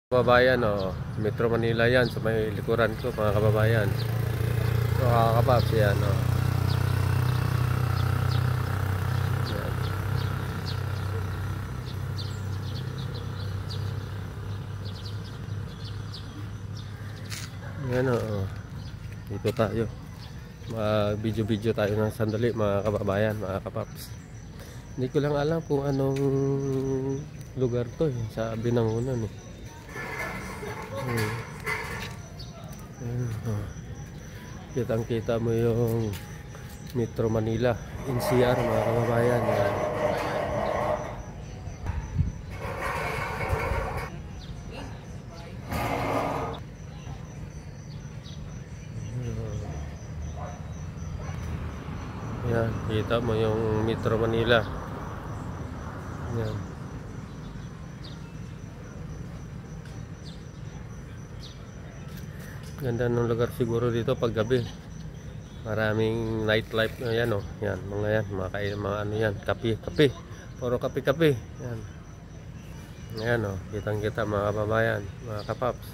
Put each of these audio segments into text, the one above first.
Kababayan, oh, Metro Manila yan sa may likuran ko, mga kababayan. So, kakakapaps yan, oh. Yan, oh. Dito tayo. Mag-video-video tayo ng sandali, mga kababayan, mga kapaps. Hindi ko lang alam kung anong lugar to, sa Binangonan, eh. Kitang-kita mo yung Metro Manila NCR, mga kababayan. Yan, kita mo yung Metro Manila. Yan. Ganda ng lugar siguro dito pag gabi. Maraming nightlife na yan, oh. Yan, mga ano yan, kape. Puro kape. Yan. Ayan, oh, kitang-kita, mga kababayan, mga kapaps.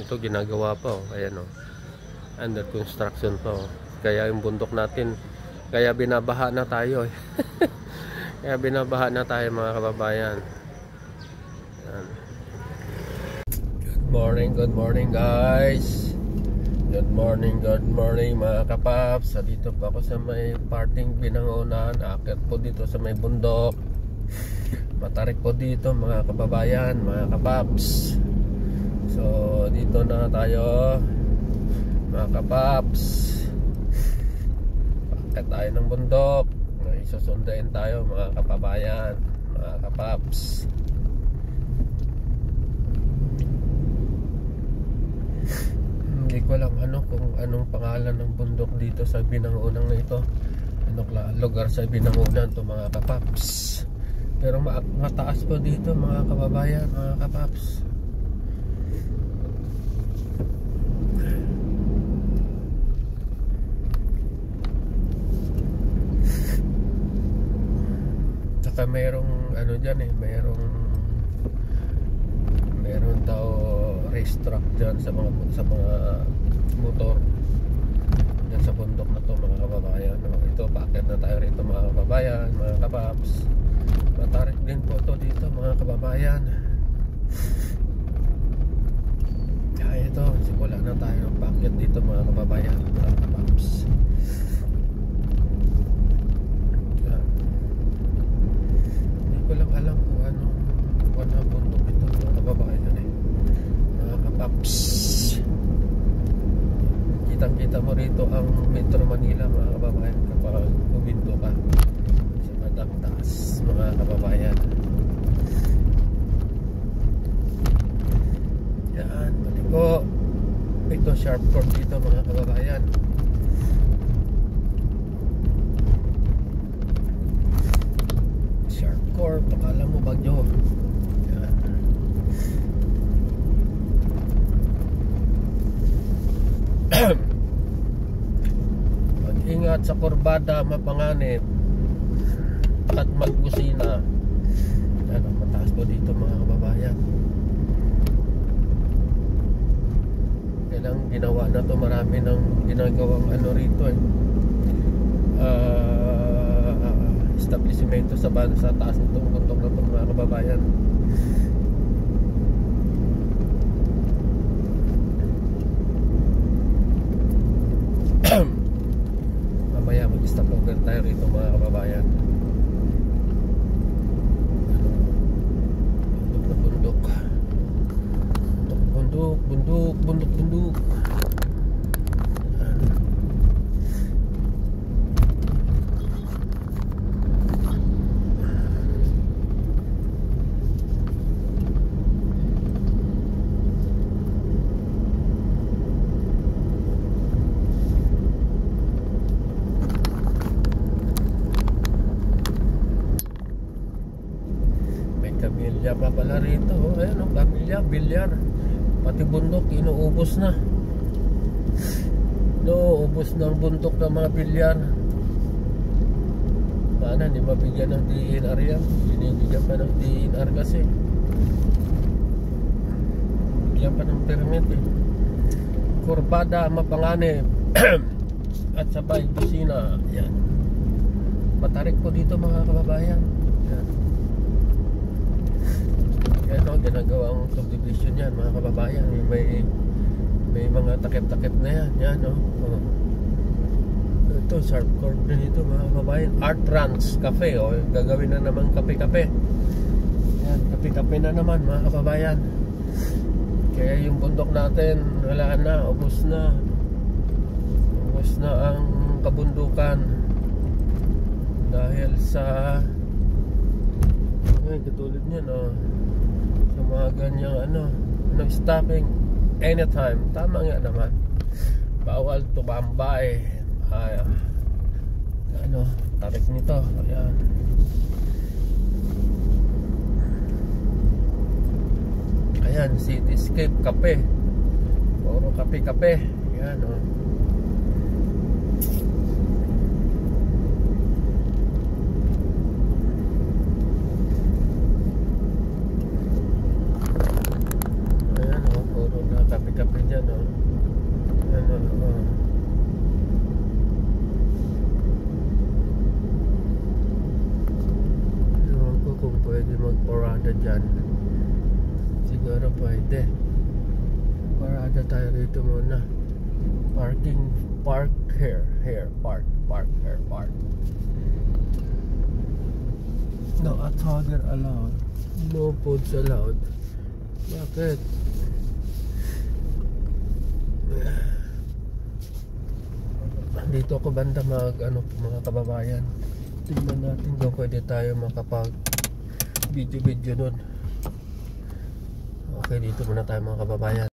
Ito ginagawa pa, oh. Ayan, oh. Under construction pa, oh. Kaya yung bundok natin, kaya binabaha na tayo, eh. Kaya binabaha na tayo, mga kababayan. Yan. Good morning guys. Good morning mga kapaps. Dito pa ako sa may parting Binangonan. Akit po dito sa may bundok. Matarik po dito, mga kababayan, mga kapaps. So dito na tayo, mga kapaps. Akit tayo ng bundok. May susundain tayo, mga kababayan, mga kapaps. Hindi ko alam kung anong pangalan ng bundok dito sa Binangonan na ito. Anong lugar sa Binangonan to, mga kapaps. Pero mataas po dito, mga kababayan, mga kapaps. Saka mayroong dyan, eh, mayroong daw racetrack dyan sa mga motor dyan sa bundok na to, mga kababayan. Ito, paakit na tayo rito, mga kababayan, mga kapaps. Matarik din po to dito, mga kababayan. Kaya ito, simula na tayo ng paakit dito, mga kababayan, mga kapaps. Hindi ko lang alam kung anong bundok ito, mga kababayan, eh. Kapaps. Kitang-kita mo rito ang Metro Manila, mga kababayan, kapag buminto ka sa madang taas, mga kababayan. Yan, maliko. Ito, sharp court dito, mga kababayan. Sharp court, akala mo bagyo. Mag-ingat sa kurbada, mapanganib at magkusina. Mataas po dito, mga kababayan. Kailang ginawa na to, marami ng ginagawang rito, eh. Establishmento sa taas nitong bundok na to, mga kababayan. Mamaya mag-stop over tayo rito, mga kababayan. Bundok. Kamilya pa pala rito, oh. Ayan, oh, kamilya, bilyar. Pati bundok, inuubos na. Ubos ng bundok ng mga bilyar. Sana hindi mabigyan ng DNR yan. Binibigyan pa ng DNR kasi. bigyan pa ng permit eh. Kurbada Mapanganib at sabay Busina. Yan. Matarik po dito mga kababayan. Yan. Yan o, ginagawang subdivision yan mga kababayan. May mga takip-takip na yan. Yan o. Ito, sharp corner dito mga kababayan. Art Ranch Cafe o. Gagawin na naman kape-kape. Yan, kape-kape na naman mga kababayan. Kaya yung bundok natin wala na, ubos na ang kabundukan dahil sa katulad niyan sa mga ganyang stopping anytime. Tama nga naman, bawal tumambay. Tarik nito. Ayan. Ayan, Cityscape Cafe. Puro kape-kape. Ayan o. Ayan o, puro na kape-kape dyan o. Ayan o. Ewan ko kung pwede magparada dyan. Siguro pwede. Parada tayo rito muna. Park here. Park. No attogger allowed. No foods allowed. Bakit? Dito ako banda mga kababayan. Tingnan natin kung pwede tayo makapag video nun. Okay, dito muna tayo mga kababayan.